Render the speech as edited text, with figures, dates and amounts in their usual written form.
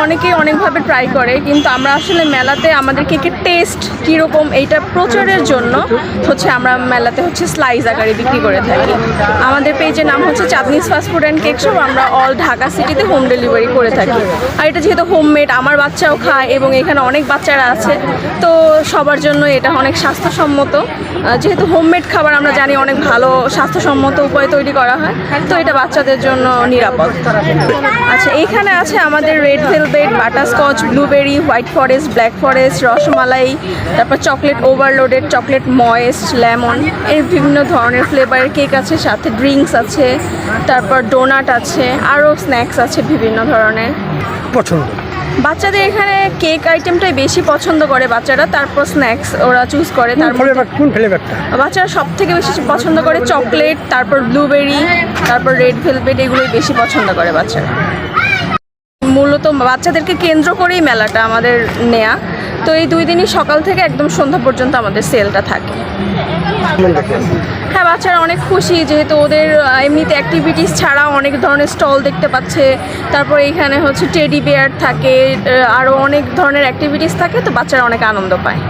অনেকেই অনেকভাবে ট্রাই করে, কিন্তু আমরা আসলে মেলাতে আমাদের কেকের টেস্ট কীরকম এইটা প্রচারের জন্য হচ্ছে আমরা মেলাতে হচ্ছে স্লাইস আকারে বিক্রি করে থাকি। আমাদের পেজের নাম হচ্ছে Chandni's fast food and cake shop. আমরা অল ঢাকা সিটিতে হোম ডেলিভারি করে থাকি। আর এটা যেহেতু হোমমেড, আমার বাচ্চাও খায় এবং এখানে অনেক বাচ্চারা আছে, তো সবার জন্য এটা অনেক স্বাস্থ্যসম্মত। যেহেতু হোমমেড খাবার আমরা জানি অনেক ভালো স্বাস্থ্যসম্মত উপায়ে তৈরি করা হয়, তো এটা বাচ্চাদের জন্য নিরাপদ। আচ্ছা, এইখানে আছে আমাদের red velvet, butterscotch, blueberry, white forest, black forest, rasmalai, তারপর chocolate overloaded, chocolate moist, lemon, এর বিভিন্ন ধরনের ফ্লেভারের কেক আছে, সাথে ড্রিঙ্কস আছে, তারপর ডোনাট আছে, আরও স্ন্যাক্স আছে বিভিন্ন ধরনের। পছন্দ বাচ্চাদের এখানে কেক আইটেমটাই বেশি পছন্দ করে বাচ্চারা, তারপর স্ন্যাক্স ওরা চুজ করে। কোন ফ্লেভারটা বাচ্চারা সব থেকে বেশি পছন্দ করে চকলেট, তারপর ব্লুবেরি, তারপর রেড ভেলভেট, এগুলোই বেশি পছন্দ করে বাচ্চারা। মূলত বাচ্চাদেরকে কেন্দ্র করেই মেলাটা আমাদের নেয়া, তো এই 2 দিনই সকাল থেকে একদম সন্ধ্যা পর্যন্ত আমাদের সেলটা থাকে। হ্যাঁ, বাচ্চারা অনেক খুশি, যেহেতু ওদের এমনিতে অ্যাক্টিভিটিস ছাড়া অনেক ধরনের স্টল দেখতে পাচ্ছে, তারপর এইখানে হচ্ছে টেডি বিয়ার থাকে, আরও অনেক ধরনের অ্যাক্টিভিটিস থাকে, তো বাচ্চারা অনেক আনন্দ পায়।